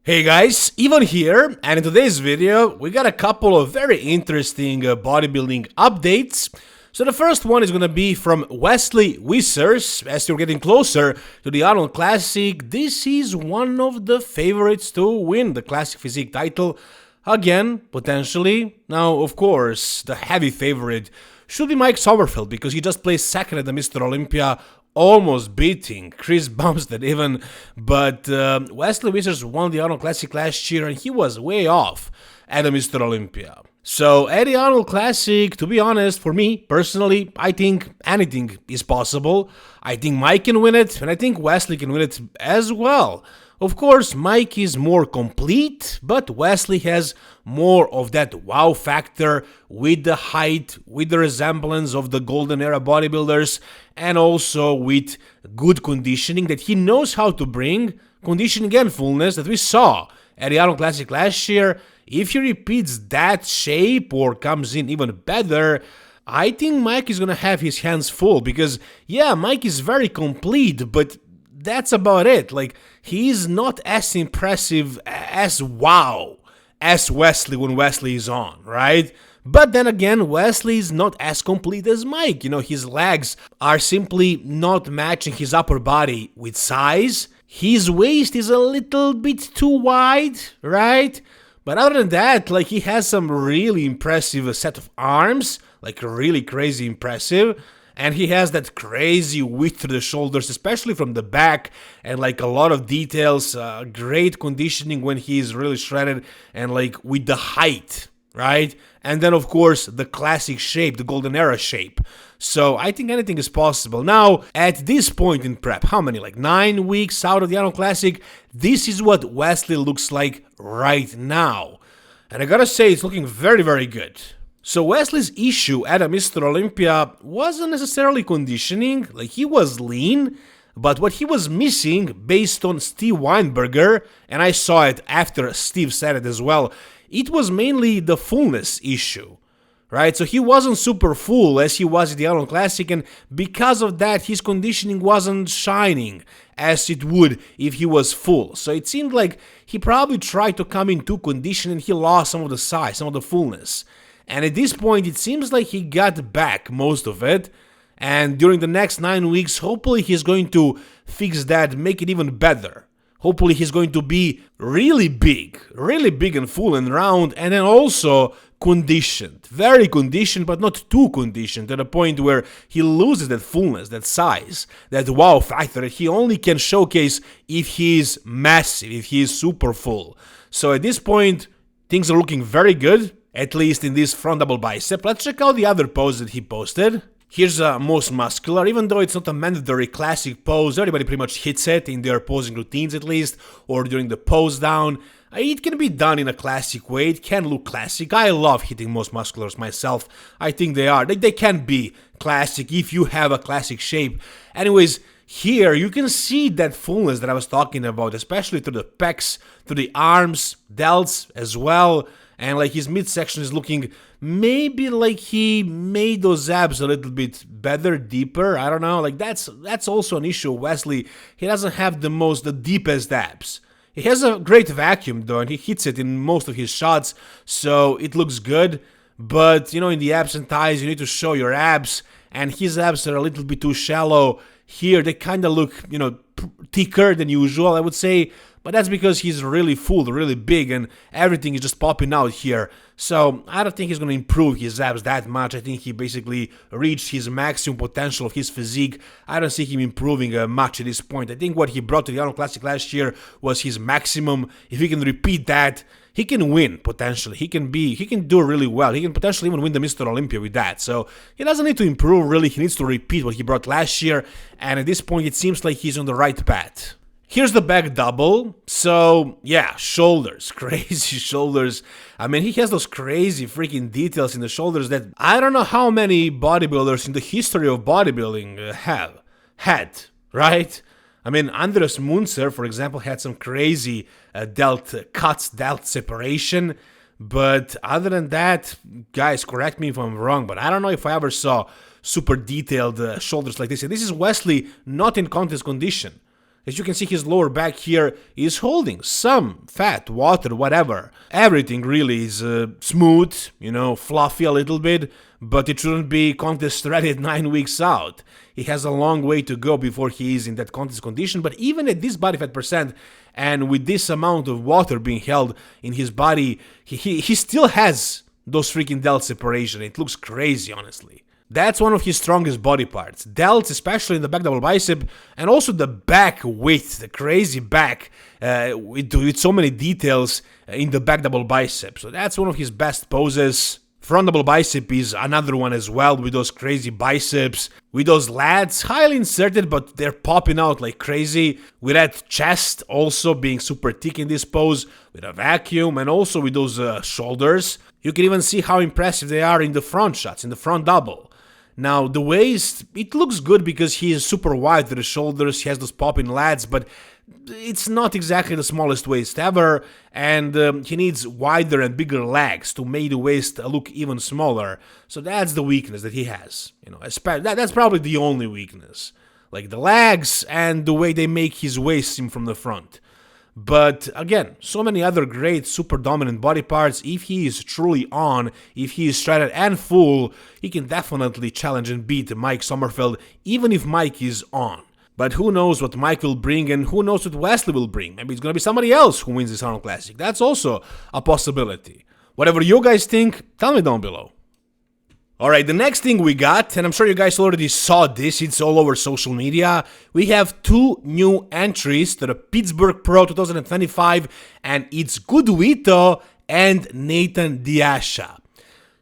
Hey guys, Ivan here, and in today's video we got a couple of very interesting bodybuilding updates. So the first one is gonna be from Wesley Vissers. As you're getting closer to the Arnold Classic, this is one of the favorites to win the Classic Physique title. Again, potentially. Now, of course, the heavy favorite should be Mike Sommerfeld, because he just placed second at the Mr. Olympia, almost beating Chris Bumstead even, but Wesley Vissers won the Arnold Classic last year and he was way off at the Mr. Olympia. So at the Arnold Classic, to be honest, for me personally, I think anything is possible. I think Mike can win it, and I think Wesley can win it as well. Of course, Mike is more complete, but Wesley has more of that wow factor with the height, with the resemblance of the golden era bodybuilders, and also with good conditioning that he knows how to bring, conditioning and fullness that we saw at the Arnold Classic last year. If he repeats that shape or comes in even better, I think Mike is gonna have his hands full, because yeah, Mike is very complete, but that's about it. Like, he's not as impressive as wow as Wesley when Wesley is on, right? But then again, Wesley is not as complete as Mike. You know, his legs are simply not matching his upper body with size. His waist is a little bit too wide, right? But other than that, like, he has some really impressive set of arms, like really crazy impressive. And he has that crazy width to the shoulders, especially from the back, and like a lot of details, great conditioning when he's really shredded, and like with the height, right? And then of course the classic shape, the golden era shape. So I think anything is possible. Now, at this point in prep, how many, like 9 weeks out of the Arnold Classic, this is what Wesley looks like right now. And I gotta say, it's looking very, very good. So Wesley's issue at a Mr. Olympia wasn't necessarily conditioning, like he was lean, but what he was missing, based on Steve Weinberger, and I saw it after Steve said it as well, it was mainly the fullness issue, right? So he wasn't super full as he was at the Arnold Classic, and because of that, his conditioning wasn't shining as it would if he was full. So it seemed like he probably tried to come in too conditioned and he lost some of the size, some of the fullness. And at this point, it seems like he got back most of it. And during the next 9 weeks, hopefully he's going to fix that, make it even better. Hopefully he's going to be really big and full and round, and then also conditioned. Very conditioned, but not too conditioned, to the point where he loses that fullness, that size, that wow factor that he only can showcase if he's massive, if he is super full. So at this point, things are looking very good. At least in this front double bicep. Let's check out the other pose that he posted. Here's most muscular, even though it's not a mandatory classic pose, everybody pretty much hits it in their posing routines at least, or during the pose down. It can be done in a classic way, it can look classic. I love hitting most musculars myself. I think they are. They can be classic if you have a classic shape. Anyways, here you can see that fullness that I was talking about, especially to the pecs, to the arms, delts as well. And like his midsection is looking maybe like he made those abs a little bit better, deeper. I don't know. Like that's also an issue. Wesley, he doesn't have the deepest abs. He has a great vacuum though, and he hits it in most of his shots, so it looks good. But you know, in the abs and thighs, you need to show your abs, and his abs are a little bit too shallow. Here, they kind of look, you know, thicker than usual, I would say. But that's because he's really full, really big, and everything is just popping out here. So I don't think he's going to improve his abs that much. I think he basically reached his maximum potential of his physique. I don't see him improving much at this point. I think what he brought to the Arnold Classic last year was his maximum. If he can repeat that, he can win, potentially. He can do really well. He can potentially even win the Mr. Olympia with that. So he doesn't need to improve, really. He needs to repeat what he brought last year. And at this point, it seems like he's on the right path. Here's the back double. So, yeah, shoulders. Crazy shoulders. I mean, he has those crazy freaking details in the shoulders that I don't know how many bodybuilders in the history of bodybuilding have had, right? I mean, Andres Munzer, for example, had some crazy delt cuts, delt separation. But other than that, guys, correct me if I'm wrong, but I don't know if I ever saw super detailed shoulders like this. And this is Wesley not in contest condition. As you can see, his lower back here is holding some fat, water, whatever. Everything really is smooth, fluffy a little bit, but it shouldn't be contest ready at 9 weeks out. He has a long way to go before he is in that contest condition, but even at this body fat percent and with this amount of water being held in his body, he still has those freaking delt separation. It looks crazy, honestly. That's one of his strongest body parts. Delts, especially in the back double bicep, and also the back width, the crazy back, with so many details in the back double bicep. So that's one of his best poses. Front double bicep is another one as well, with those crazy biceps, with those lats, highly inserted, but they're popping out like crazy, with that chest also being super thick in this pose, with a vacuum, and also with those shoulders. You can even see how impressive they are in the front shots, in the front double. Now, the waist, it looks good because he is super wide with the shoulders, he has those popping lats, but it's not exactly the smallest waist ever, and he needs wider and bigger legs to make the waist look even smaller. So that's the weakness that he has. That's probably the only weakness. Like the legs and the way they make his waist seem from the front. But again, so many other great super dominant body parts. If he is truly on, if he is shredded and full, he can definitely challenge and beat Mike Sommerfeld, even if Mike is on. But who knows what Mike will bring and who knows what Wesley will bring. Maybe it's going to be somebody else who wins this Arnold Classic. That's also a possibility. Whatever you guys think, tell me down below. Alright, the next thing we got, and I'm sure you guys already saw this, it's all over social media. We have two new entries to the Pittsburgh Pro 2025, and it's GoodVito and Nathan Asha.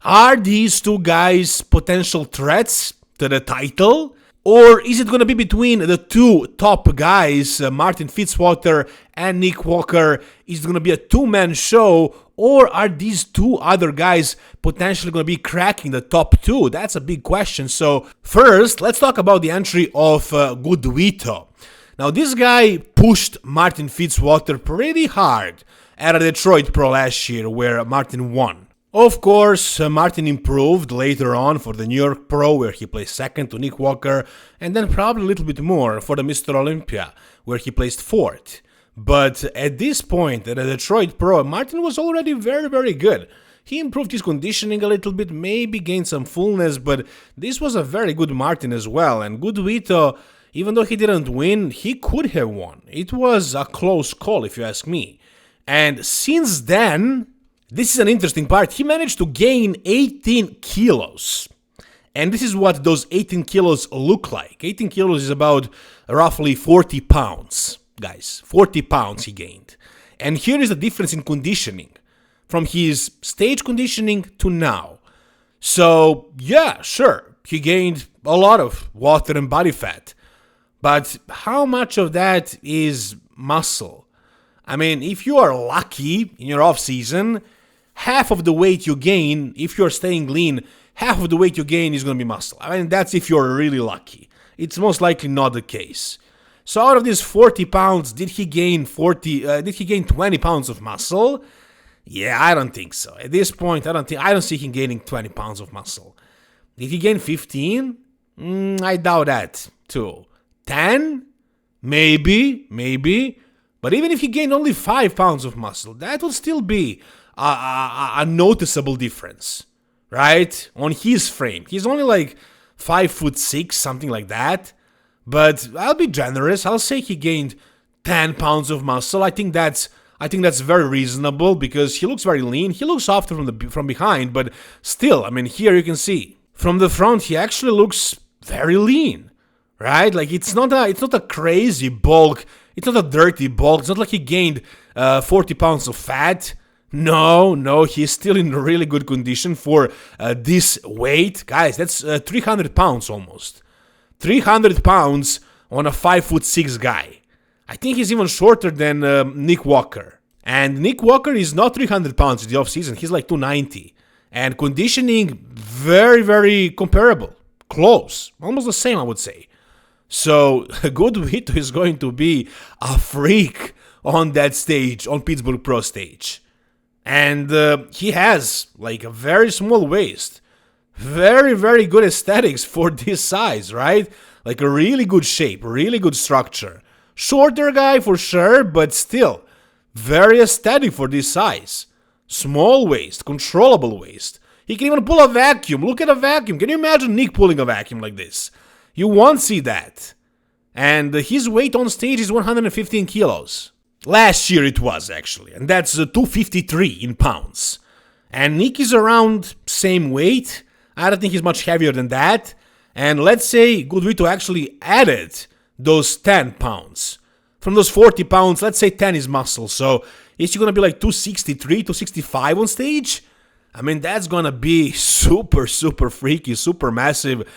Are these two guys potential threats to the title? Or is it going to be between the two top guys, Martin Fitzwater and Nick Walker? Is it going to be a two-man show? Or are these two other guys potentially going to be cracking the top two? That's a big question. So first, let's talk about the entry of GoodVito. Now, this guy pushed Martin Fitzwater pretty hard at a Detroit Pro last year where Martin won. Of course, Martin improved later on for the New York Pro, where he placed second to Nick Walker, and then probably a little bit more for the Mr. Olympia, where he placed fourth. But at this point, at the Detroit Pro, Martin was already very, very good. He improved his conditioning a little bit, maybe gained some fullness, but this was a very good Martin as well. And GoodVito, even though he didn't win, he could have won. It was a close call, if you ask me. And since then, this is an interesting part, he managed to gain 18 kilos. And this is what those 18 kilos look like. 18 kilos is about roughly 40 pounds, guys. 40 pounds he gained. And here is the difference in conditioning from his stage conditioning to now. So, yeah, sure, he gained a lot of water and body fat. But how much of that is muscle? I mean, if you are lucky in your off-season, half of the weight you gain, if you're staying lean, half of the weight you gain is going to be muscle. I mean, that's if you're really lucky. It's most likely not the case. So out of these 40 pounds, did he gain 20 pounds of muscle? Yeah, I don't think so. At this point, I don't see him gaining 20 pounds of muscle. Did he gain 15? I doubt that too. 10? Maybe. But even if he gained only 5 pounds of muscle, that would still be a noticeable difference, right? On his frame. He's only like 5'6", something like that. But I'll be generous. I'll say he gained 10 pounds of muscle. I think that's very reasonable because he looks very lean. He looks softer from behind, but still, I mean, here you can see from the front he actually looks very lean, right? Like it's not a crazy bulk. It's not a dirty bulk. It's not like he gained 40 pounds of fat. No, he's still in really good condition for this weight. Guys, that's 300 pounds almost. 300 pounds on a 5'6" guy. I think he's even shorter than Nick Walker. And Nick Walker is not 300 pounds in the off-season. He's like 290. And conditioning, very, very comparable. Close. Almost the same, I would say. So, GoodVito is going to be a freak on that stage, on Pittsburgh Pro stage. And he has like a very small waist. Very, very good aesthetics for this size, right? Like a really good shape, really good structure. Shorter guy for sure, but still very aesthetic for this size. Small waist, controllable waist. He can even pull a vacuum. Look at a vacuum. Can you imagine Nick pulling a vacuum like this? You won't see that. And his weight on stage is 115 kilos. Last year it was, actually. And that's 253 in pounds. And Nick is around same weight. I don't think he's much heavier than that. And let's say GoodVito actually added those 10 pounds. From those 40 pounds, let's say 10 is muscle. So is he going to be like 263, 265 on stage? I mean, that's going to be super, super freaky, super massive.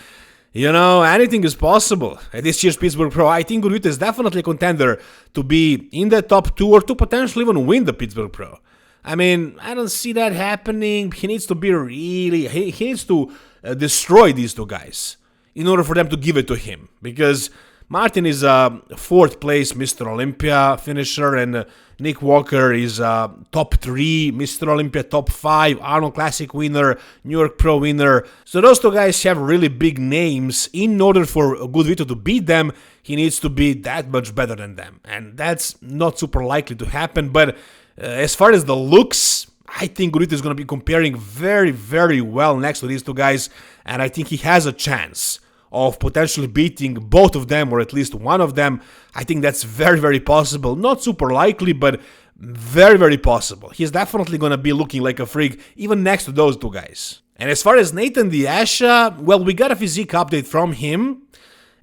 You know, anything is possible at this year's Pittsburgh Pro. I think GoodVito is definitely a contender to be in the top 2 or to potentially even win the Pittsburgh Pro. I mean, I don't see that happening. He needs to be really... He needs to destroy these two guys in order for them to give it to him. Because Martin is a 4th place Mr. Olympia finisher, and Nick Walker is a top 3 Mr. Olympia, top 5 Arnold Classic winner, New York Pro winner. So those two guys have really big names. In order for GoodVito to beat them, he needs to be that much better than them. And that's not super likely to happen. But as far as the looks, I think GoodVito is going to be comparing very, very well next to these two guys. And I think he has a chance of potentially beating both of them, or at least one of them. I think that's very, very possible. Not super likely, but very, very possible. He's definitely going to be looking like a freak, even next to those two guys. And as far as Nathan the Asha, well, we got a physique update from him.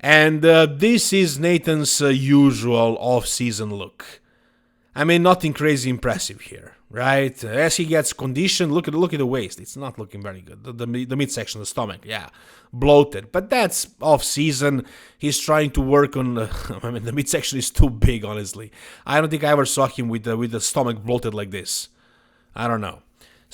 And this is Nathan's usual off-season look. I mean, nothing crazy impressive here, right? As he gets conditioned, look at the waist. It's not looking very good. The midsection, the stomach, yeah, bloated. But that's off-season. He's trying to work on... I mean, the midsection is too big, honestly. I don't think I ever saw him with the stomach bloated like this. I don't know.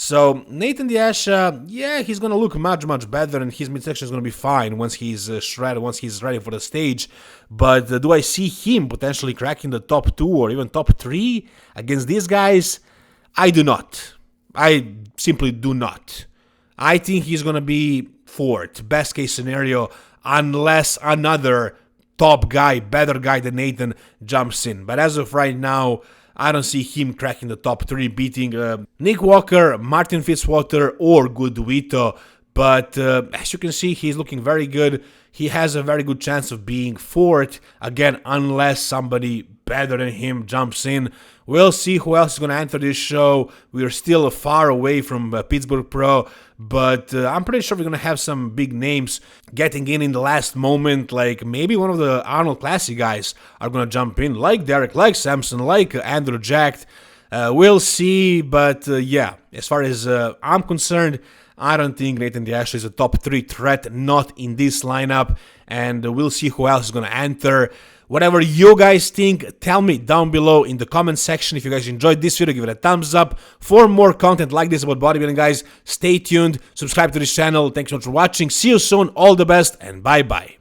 So, Nathan the Asha, yeah, he's going to look much, much better, and his midsection is going to be fine once he's shredded, once he's ready for the stage. But do I see him potentially cracking the top 2 or even top 3 against these guys? I do not. I simply do not. I think he's going to be 4th, best case scenario, unless another top guy, better guy than Nathan, jumps in. But as of right now, I don't see him cracking the top 3, beating Nick Walker, Martin Fitzwater, or GoodVito. But as you can see, he's looking very good. He has a very good chance of being 4th, again, unless somebody better than him jumps in. We'll see who else is going to enter this show. We're still far away from Pittsburgh Pro, but I'm pretty sure we're going to have some big names getting in the last moment, like maybe one of the Arnold Classic guys are going to jump in, like Derek, like Samson, like Andrew Jack. We'll see, but yeah, as far as I'm concerned, I don't think Nathan the Asha is a top 3 threat, not in this lineup, and we'll see who else is going to enter. Whatever you guys think, tell me down below in the comment section. If you guys enjoyed this video, give it a thumbs up. For more content like this about bodybuilding, guys, stay tuned, subscribe to this channel. Thanks so much for watching. See you soon, all the best, and bye-bye.